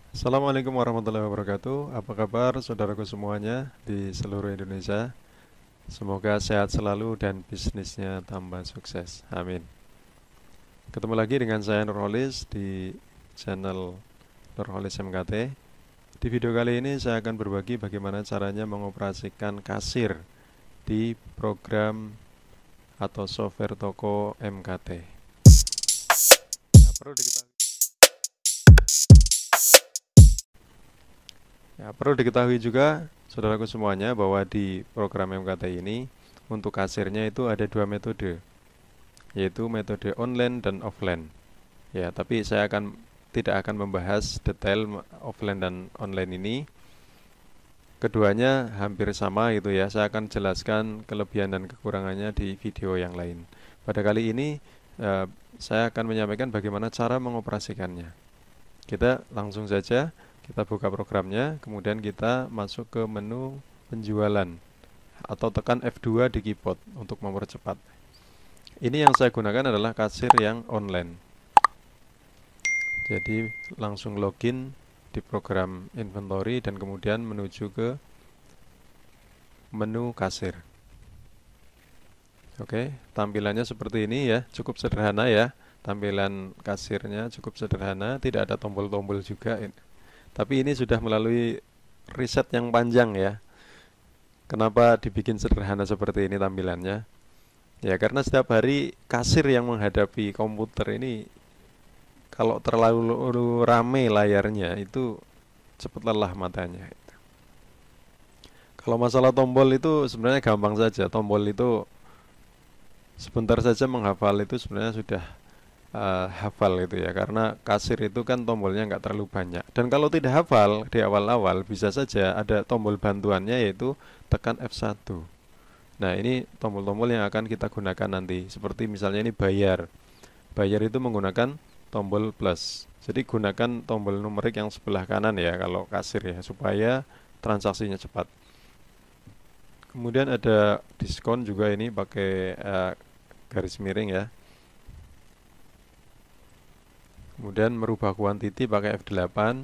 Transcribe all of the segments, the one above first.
Assalamualaikum warahmatullahi wabarakatuh. Apa kabar saudaraku semuanya di seluruh Indonesia? Semoga sehat selalu dan bisnisnya tambah sukses. Amin. Ketemu lagi dengan saya Nurholis di channel Nurholis MKT. Di video kali ini saya akan berbagi bagaimana caranya mengoperasikan kasir di program atau software toko MKT. Nah, perlu diketahui juga, saudaraku semuanya, bahwa di program MKT ini untuk kasirnya itu ada dua metode, yaitu metode online dan offline. Ya, tapi saya tidak akan membahas detail offline dan online ini. Keduanya hampir sama gitu ya. Saya akan jelaskan kelebihan dan kekurangannya di video yang lain. Pada kali ini eh, saya akan menyampaikan bagaimana cara mengoperasikannya. Kita langsung saja kita buka programnya, kemudian kita masuk ke menu penjualan atau tekan F2 di keyboard untuk mempercepat. Ini yang saya gunakan adalah kasir yang online. Jadi langsung login di program inventory dan kemudian menuju ke menu kasir. Oke, tampilannya seperti ini ya, cukup sederhana ya. Tampilan kasirnya cukup sederhana, tidak ada tombol-tombol juga. Tapi ini sudah melalui riset yang panjang ya. Kenapa dibikin sederhana seperti ini tampilannya? Ya karena setiap hari kasir yang menghadapi komputer ini kalau terlalu rame layarnya itu cepat lelah matanya. Kalau masalah tombol itu sebenarnya gampang saja. Tombol itu sebentar saja menghafal itu sebenarnya sudah hafal itu ya. Karena kasir itu kan tombolnya nggak terlalu banyak. Dan kalau tidak hafal di awal-awal bisa saja ada tombol bantuannya yaitu tekan F1. Nah, ini tombol-tombol yang akan kita gunakan nanti. Seperti misalnya ini bayar. Bayar itu menggunakan tombol plus. Jadi gunakan tombol numerik yang sebelah kanan ya kalau kasir ya supaya transaksinya cepat. Kemudian ada diskon juga ini pakai garis miring ya. Kemudian merubah kuantiti pakai F8,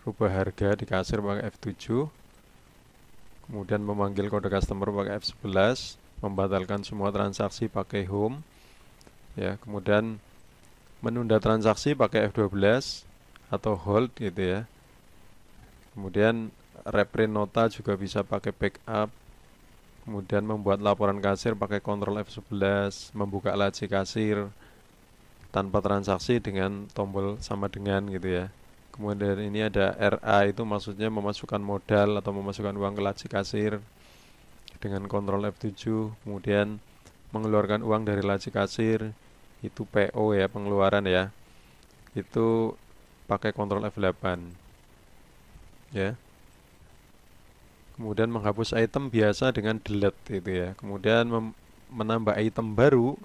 rubah harga di kasir pakai F7. Kemudian memanggil kode customer pakai F11, membatalkan semua transaksi pakai home. Ya, kemudian menunda transaksi pakai F12 atau hold gitu ya. Kemudian reprint nota juga bisa pakai backup. Kemudian membuat laporan kasir pakai Ctrl F11, membuka laci kasir tanpa transaksi dengan tombol sama dengan gitu ya. Kemudian ini ada RA itu maksudnya memasukkan modal atau memasukkan uang ke laci kasir dengan Ctrl F7. Kemudian mengeluarkan uang dari laci kasir itu PO ya, pengeluaran ya. Itu pakai Ctrl F8 ya. Kemudian menghapus item biasa dengan delete itu ya. Kemudian menambah item baru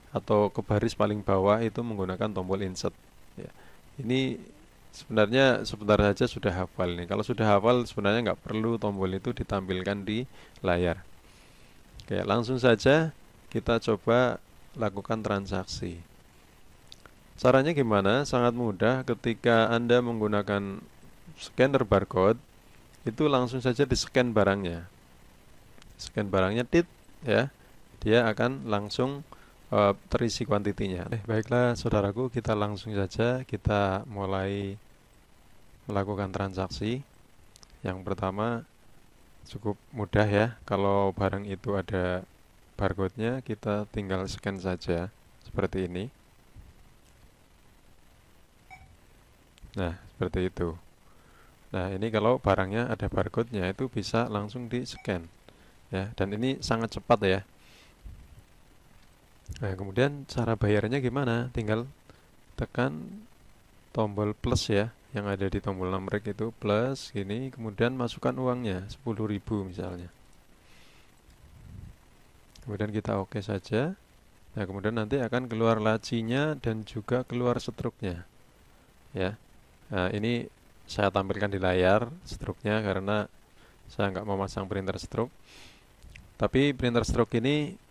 atau ke baris paling bawah itu menggunakan tombol insert ya. Ini sebenarnya sebentar saja sudah hafal nih. Kalau sudah hafal sebenarnya nggak perlu tombol itu ditampilkan di layar. Oke, langsung saja kita coba lakukan transaksi. Caranya gimana? Sangat mudah. Ketika Anda menggunakan scanner barcode, itu langsung saja di-scan barangnya. Scan barangnya tit ya. Dia akan langsung terisi kuantitinya. Baiklah saudaraku, kita langsung saja kita mulai melakukan transaksi. Yang pertama cukup mudah ya. Kalau barang itu ada barcode-nya, kita tinggal scan saja seperti ini. Nah, seperti itu. Nah, ini kalau barangnya ada barcode-nya itu bisa langsung di-scan ya. Dan ini sangat cepat ya. Nah, kemudian cara bayarnya gimana? Tinggal tekan tombol plus ya, yang ada di tombol nomor itu plus gini, kemudian masukkan uangnya 10.000 misalnya. Kemudian kita oke saja. Nah, kemudian nanti akan keluar lacinya dan juga keluar struknya ya. Nah, ini saya tampilkan di layar struknya karena saya nggak memasang printer stroke. Tapi printer stroke ini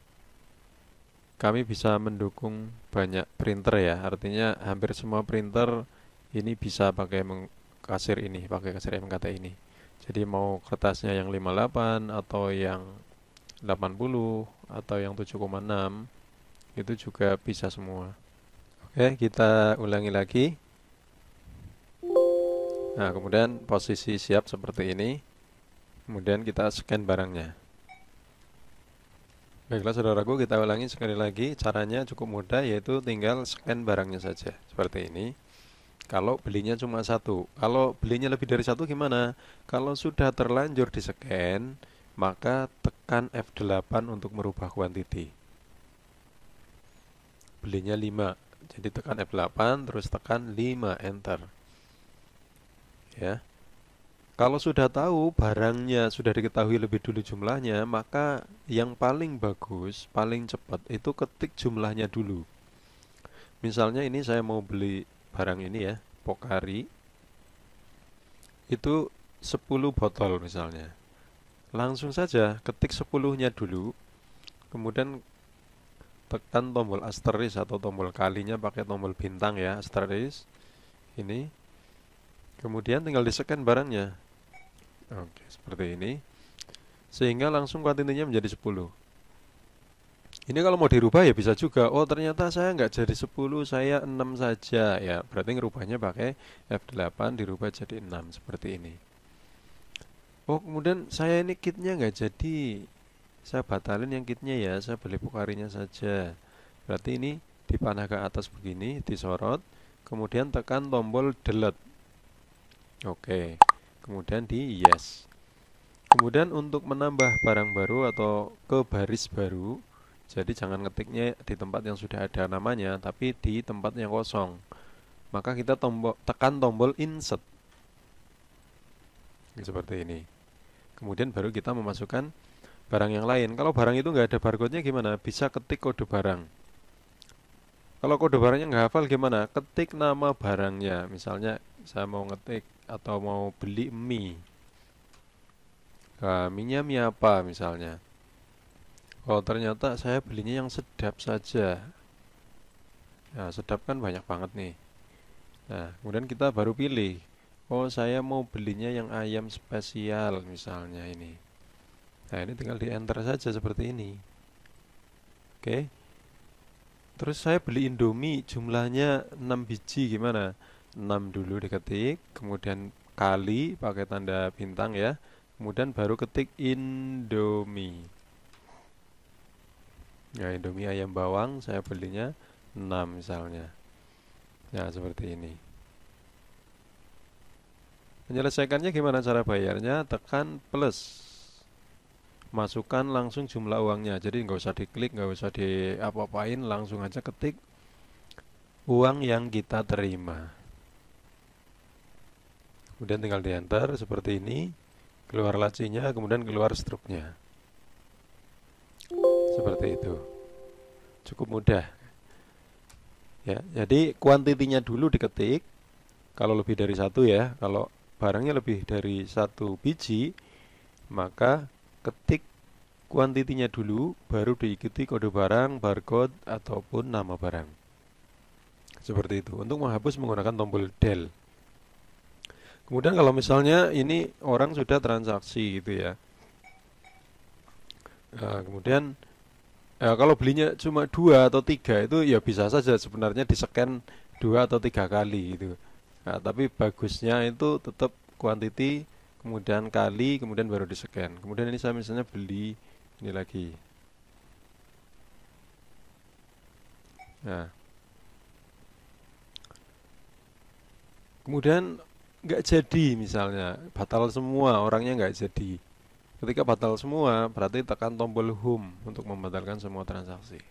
kami bisa mendukung banyak printer ya. Artinya hampir semua printer ini bisa pakai kasir ini, pakai kasir MKT ini. Jadi mau kertasnya yang 58 atau yang 80 atau yang 7,6 itu juga bisa semua. Oke, kita ulangi lagi. Nah, kemudian posisi siap seperti ini. Kemudian kita scan barangnya. Baiklah saudaraku, kita ulangi sekali lagi. Caranya cukup mudah, yaitu tinggal scan barangnya saja. Seperti ini. Kalau belinya cuma satu. Kalau belinya lebih dari satu gimana? Kalau sudah terlanjur di scan, maka tekan F8 untuk merubah kuantiti. Belinya 5. Jadi tekan F8, terus tekan 5, enter. Ya. Kalau sudah tahu barangnya sudah diketahui lebih dulu jumlahnya, maka yang paling bagus, paling cepat itu ketik jumlahnya dulu. Misalnya ini saya mau beli barang ini ya, Pocari. Itu 10 botol misalnya. Langsung saja ketik 10-nya dulu, kemudian tekan tombol asterisk atau tombol kalinya pakai tombol bintang ya, asterisk. Ini. Kemudian tinggal di-scan barangnya. Oke, seperti ini. Sehingga langsung kuantitinya menjadi 10. Ini kalau mau dirubah ya bisa juga. Oh, ternyata saya nggak jadi 10, saya 6 saja. Ya, berarti ngerubahnya pakai F8 dirubah jadi 6 seperti ini. Oh, kemudian saya ini kitnya nggak jadi. Saya batalin yang kitnya ya, saya beli Pocarinya saja. Berarti ini dipanah ke atas begini, disorot, kemudian tekan tombol delete. Oke. Kemudian di yes. Kemudian untuk menambah barang baru atau ke baris baru, jadi jangan ngetiknya di tempat yang sudah ada namanya, tapi di tempat yang kosong. Maka kita tekan tombol insert. Seperti ini. Kemudian baru kita memasukkan barang yang lain. Kalau barang itu nggak ada barcode-nya gimana? Bisa ketik kode barang. Kalau kode barangnya nggak hafal gimana? Ketik nama barangnya. Misalnya saya mau ngetik atau mau beli mie. Nah, mie-nya mie apa misalnya? Oh, ternyata saya belinya yang sedap saja. Nah, sedap kan banyak banget nih. Nah, kemudian kita baru pilih. Oh, saya mau belinya yang ayam spesial misalnya ini. Nah, ini tinggal di enter saja seperti ini. Oke. Terus saya beli Indomie jumlahnya 6 biji gimana? 6 dulu diketik, kemudian kali pakai tanda bintang ya. Kemudian baru ketik Indomie. Ya, Indomie ayam bawang saya belinya 6 misalnya. Nah, seperti ini. Menyelesaikannya gimana cara bayarnya? Tekan plus. Masukkan langsung jumlah uangnya. Jadi nggak usah diklik, nggak usah di apa-apain, langsung aja ketik uang yang kita terima. Kemudian tinggal di enter seperti ini. Keluar lacinya, kemudian keluar struknya. Seperti itu. Cukup mudah. Ya, jadi kuantitinya dulu diketik. Kalau lebih dari satu ya, kalau barangnya lebih dari 1 biji, maka ketik kuantitinya dulu, baru diikuti kode barang, barcode, ataupun nama barang. Seperti itu. Untuk menghapus menggunakan tombol del. Kemudian kalau misalnya ini orang sudah transaksi gitu ya. Nah, kemudian kalau belinya cuma 2 atau 3 itu ya bisa saja sebenarnya di-scan 2 atau 3 kali gitu. Nah, tapi bagusnya itu tetap quantity, kemudian kali, kemudian baru di-scan. Kemudian ini saya misalnya beli ini lagi. Nah, kemudian nggak jadi misalnya, batal semua, orangnya nggak jadi. Ketika batal semua, berarti tekan tombol home untuk membatalkan semua transaksi.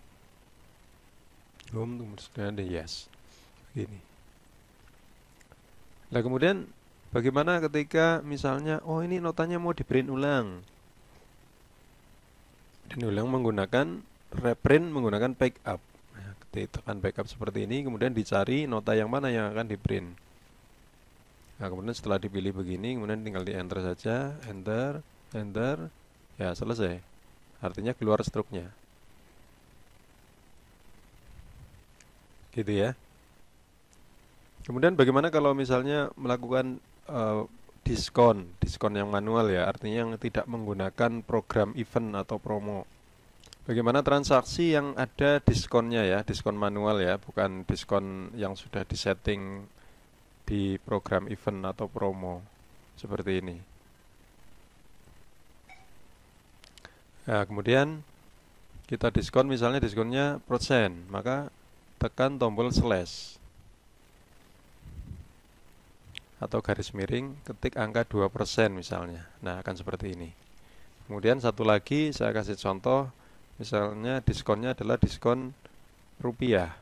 Home, kemudian ada yes. Gini. Nah, kemudian bagaimana ketika misalnya, oh ini notanya mau di-print ulang. Dan ulang menggunakan reprint menggunakan backup. Nah, ketika tekan backup seperti ini, kemudian dicari nota yang mana yang akan di-print. Nah, kemudian setelah dipilih begini, kemudian tinggal di enter saja, enter, enter, ya selesai. Artinya keluar struknya. Gitu ya. Kemudian bagaimana kalau misalnya melakukan eh, diskon yang manual ya, artinya yang tidak menggunakan program event atau promo. Bagaimana transaksi yang ada diskonnya ya, diskon manual ya, bukan diskon yang sudah disetting di program event atau promo seperti ini. Nah, kemudian kita diskon, misalnya diskonnya persen, maka tekan tombol slash atau garis miring, ketik angka 2% misalnya. Nah, akan seperti ini. Kemudian satu lagi saya kasih contoh, misalnya diskonnya adalah diskon rupiah.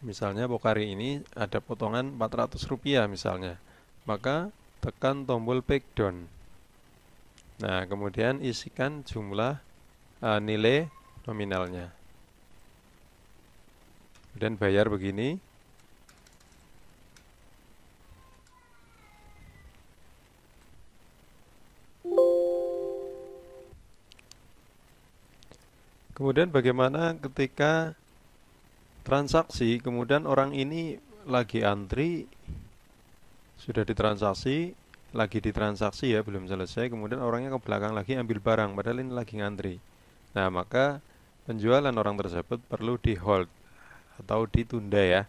Misalnya Pocari ini ada potongan 400 rupiah misalnya. Maka tekan tombol breakdown. Nah, kemudian isikan jumlah nilai nominalnya. Kemudian bayar begini. Kemudian bagaimana ketika transaksi, kemudian orang ini lagi antri, sudah ditransaksi, lagi ditransaksi ya, belum selesai, kemudian orangnya ke belakang lagi ambil barang, padahal ini lagi ngantri. Nah, maka penjualan orang tersebut perlu di hold atau ditunda ya,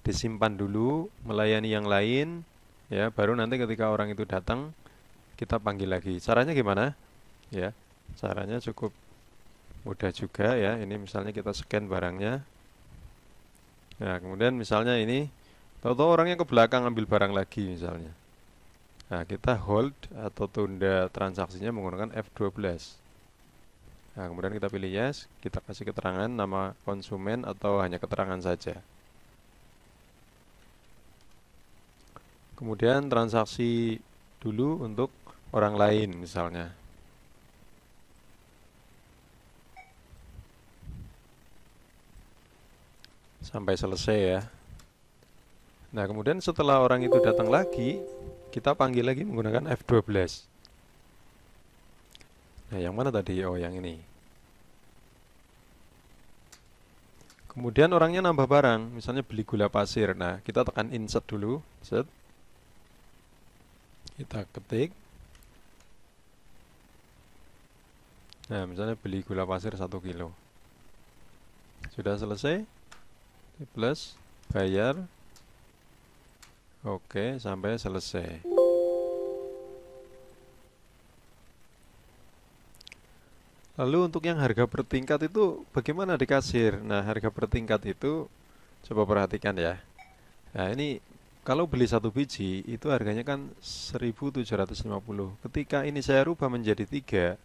disimpan dulu, melayani yang lain, ya, baru nanti ketika orang itu datang, kita panggil lagi. Caranya gimana? Ya, caranya cukup mudah juga ya. Ini misalnya kita scan barangnya. Nah, kemudian misalnya ini, tahu-tahu orangnya ke belakang ambil barang lagi misalnya. Nah, kita hold atau tunda transaksinya menggunakan F12. Nah, kemudian kita pilih yes, kita kasih keterangan nama konsumen atau hanya keterangan saja. Kemudian transaksi dulu untuk orang lain misalnya. Sampai selesai ya. Nah, kemudian setelah orang itu datang lagi, kita panggil lagi menggunakan F12. Nah, yang mana tadi? Oh, yang ini. Kemudian orangnya nambah barang, misalnya beli gula pasir. Nah, kita tekan insert dulu, set. Kita ketik. Nah, misalnya beli gula pasir 1 kilo. Sudah selesai. Plus, bayar. Oke, sampai selesai. Lalu untuk yang harga bertingkat itu bagaimana di kasir? Nah, harga bertingkat itu coba perhatikan ya. Nah, ini kalau beli 1 biji itu harganya kan 1.750. Ketika ini saya rubah menjadi 3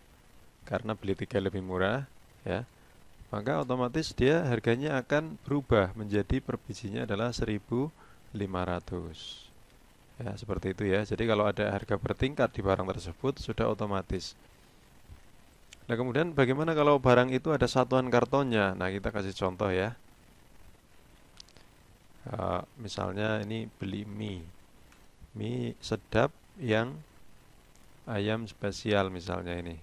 karena beli 3 lebih murah ya, maka otomatis dia harganya akan berubah menjadi per bijinya adalah 1.500. Ya, seperti itu ya. Jadi kalau ada harga bertingkat di barang tersebut sudah otomatis. Nah, kemudian bagaimana kalau barang itu ada satuan kartonnya? Nah, kita kasih contoh ya. Misalnya ini beli mie sedap yang ayam spesial misalnya ini.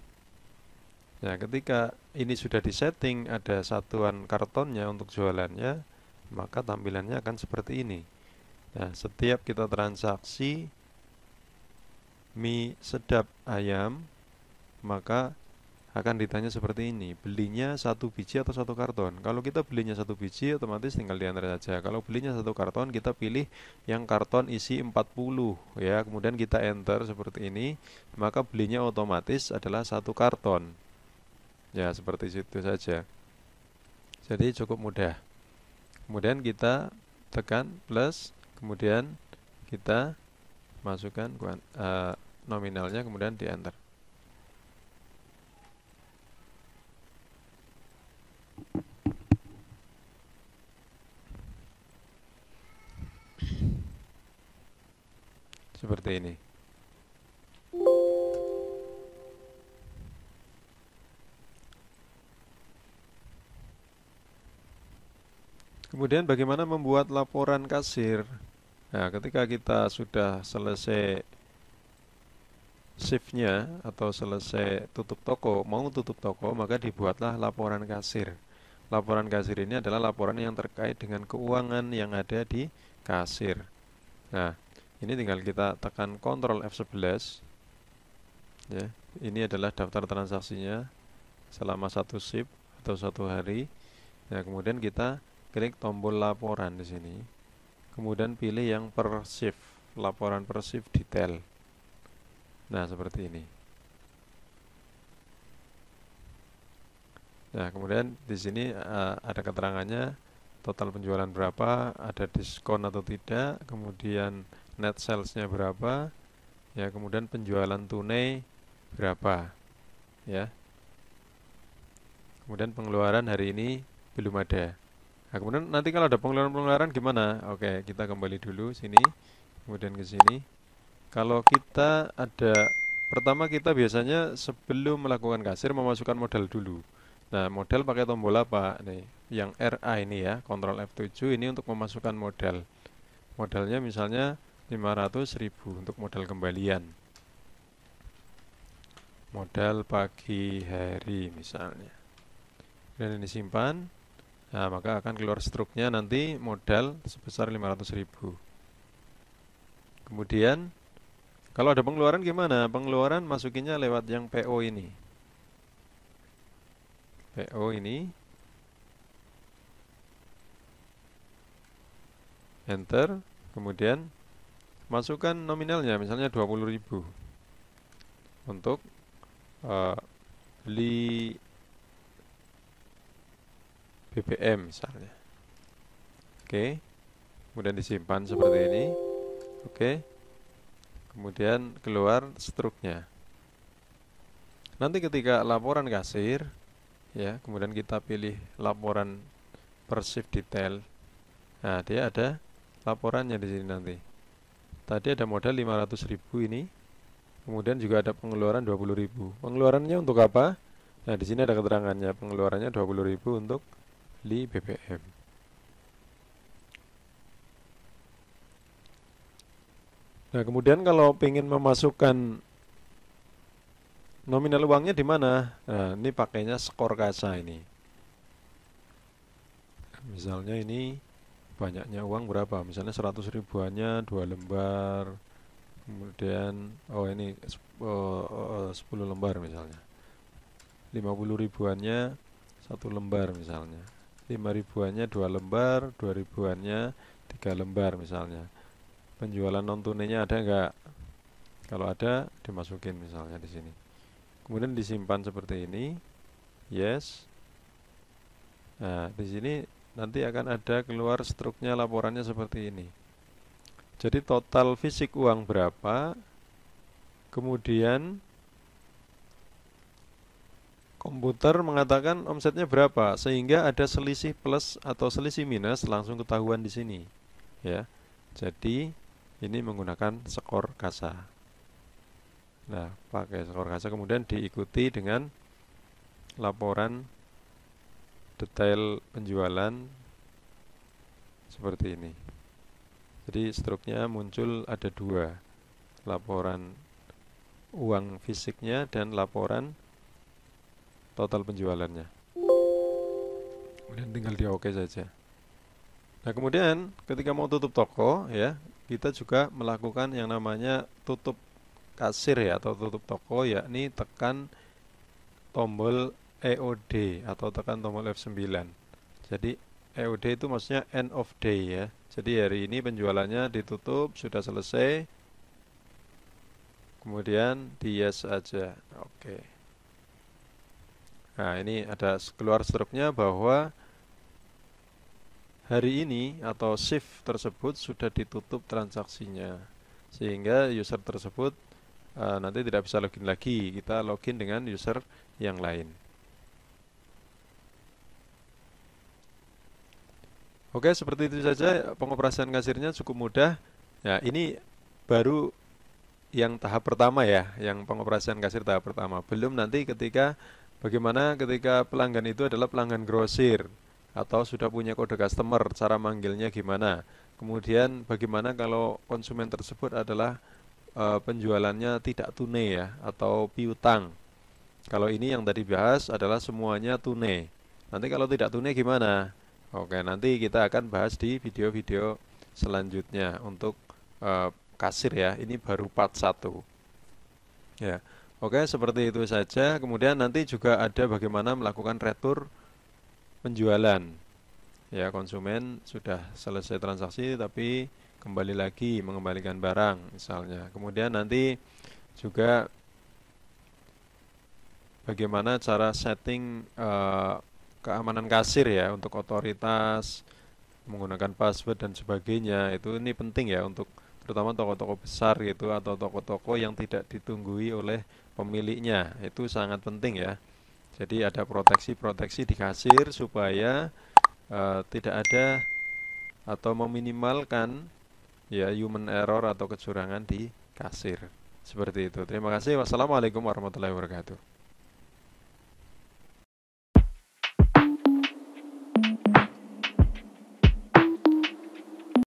Nah, ketika ini sudah disetting ada satuan kartonnya untuk jualannya, maka tampilannya akan seperti ini. Nah, setiap kita transaksi mie sedap ayam, maka akan ditanya seperti ini, belinya 1 biji atau 1 karton. Kalau kita belinya 1 biji, otomatis tinggal diantar saja. Kalau belinya 1 karton, kita pilih yang karton isi 40 ya. Kemudian kita enter seperti ini, maka belinya otomatis adalah 1 karton. Ya, seperti itu saja. Jadi cukup mudah. Kemudian kita tekan plus, kemudian kita masukkan nominalnya, kemudian di enter. Seperti ini. Kemudian bagaimana membuat laporan kasir? Nah, ketika kita sudah selesai shift-nya atau selesai tutup toko, mau tutup toko, maka dibuatlah laporan kasir. Laporan kasir ini adalah laporan yang terkait dengan keuangan yang ada di kasir. Nah, Ini tinggal kita tekan Ctrl F11 ya. Ini adalah daftar transaksinya selama satu shift atau satu hari. Nah, kemudian kita klik tombol laporan di sini. Kemudian pilih yang per shift, laporan per shift detail. Nah, seperti ini. Nah, kemudian di sini ada keterangannya total penjualan berapa, ada diskon atau tidak, kemudian net sales-nya berapa, ya, kemudian penjualan tunai berapa, ya. Kemudian pengeluaran hari ini belum ada. Nah, kemudian nanti kalau ada pengeluaran-pengeluaran gimana? Oke, kita kembali dulu sini, kemudian ke sini. Kalau kita ada, pertama kita biasanya sebelum melakukan kasir memasukkan modal dulu. Nah, modal pakai tombol apa? Nih, yang RA ini ya, Ctrl F7 ini untuk memasukkan modal. Modalnya misalnya 500.000 untuk modal kembalian. Modal pagi hari misalnya. Dan ini simpan. Nah, maka akan keluar struknya nanti modal sebesar 500.000. Kemudian kalau ada pengeluaran gimana? Pengeluaran masukinnya lewat yang PO ini. PO ini. Enter. Kemudian masukkan nominalnya, misalnya 20.000. Untuk beli BBM misalnya. Oke. Kemudian disimpan seperti ini. Oke. Kemudian keluar struknya. Nanti ketika laporan kasir, ya, kemudian kita pilih laporan per shift detail. Nah, dia ada laporannya di sini nanti. Tadi ada modal 500.000 ini. Kemudian juga ada pengeluaran 20.000. Pengeluarannya untuk apa? Nah, di sini ada keterangannya. Pengeluarannya 20.000 untuk beli BBM. Nah, kemudian kalau ingin memasukkan nominal uangnya di mana? Nah, ini pakainya skor kasa ini. Misalnya ini banyaknya uang berapa? Misalnya 100 ribuannya 2 lembar. Kemudian, oh ini 10 lembar misalnya. 50 ribuannya 1 lembar misalnya. 5 ribuannya 2 lembar, 2 ribuannya 3 lembar misalnya. Penjualan non tunainya ada enggak? Kalau ada, dimasukin misalnya di sini. Kemudian disimpan seperti ini. Yes. Nah, di sini nanti akan ada keluar struknya laporannya seperti ini. Jadi total fisik uang berapa? Kemudian komputer mengatakan omsetnya berapa, sehingga ada selisih plus atau selisih minus langsung ketahuan di sini, ya. Jadi ini menggunakan skor kasa. Nah, pakai skor kasa kemudian diikuti dengan laporan detail penjualan seperti ini. Jadi struknya muncul ada dua, laporan uang fisiknya dan laporan total penjualannya. Kemudian tinggal di OK saja. Nah, kemudian ketika mau tutup toko, ya, kita juga melakukan yang namanya tutup kasir ya, atau tutup toko, yakni tekan tombol EOD atau tekan tombol F9. Jadi EOD itu maksudnya end of day ya. Jadi hari ini penjualannya ditutup, sudah selesai. Kemudian di yes aja. Oke. Nah, ini ada keluar struknya bahwa hari ini atau shift tersebut sudah ditutup transaksinya, sehingga user tersebut nanti tidak bisa login lagi. Kita login dengan user yang lain. Oke, seperti itu saja pengoperasian kasirnya cukup mudah. Ya, ini baru yang tahap pertama ya, yang pengoperasian kasir tahap pertama. Belum nanti ketika bagaimana ketika pelanggan itu adalah pelanggan grosir atau sudah punya kode customer, cara manggilnya gimana. Kemudian bagaimana kalau konsumen tersebut adalah penjualannya tidak tunai ya, atau piutang. Kalau ini yang tadi bahas adalah semuanya tunai. Nanti kalau tidak tunai gimana? Oke, nanti kita akan bahas di video-video selanjutnya untuk kasir ya. Ini baru part 1. Ya. Oke, seperti itu saja. Kemudian nanti juga ada bagaimana melakukan retur penjualan. Ya, konsumen sudah selesai transaksi tapi kembali lagi mengembalikan barang misalnya. Kemudian nanti juga bagaimana cara setting keamanan kasir ya untuk otoritas, menggunakan password dan sebagainya. Itu ini penting ya untuk terutama toko-toko besar gitu atau toko-toko yang tidak ditunggui oleh pemiliknya. Itu sangat penting ya. Jadi ada proteksi-proteksi di kasir supaya tidak ada atau meminimalkan ya human error atau kecurangan di kasir. Seperti itu. Terima kasih. Wassalamualaikum warahmatullahi wabarakatuh.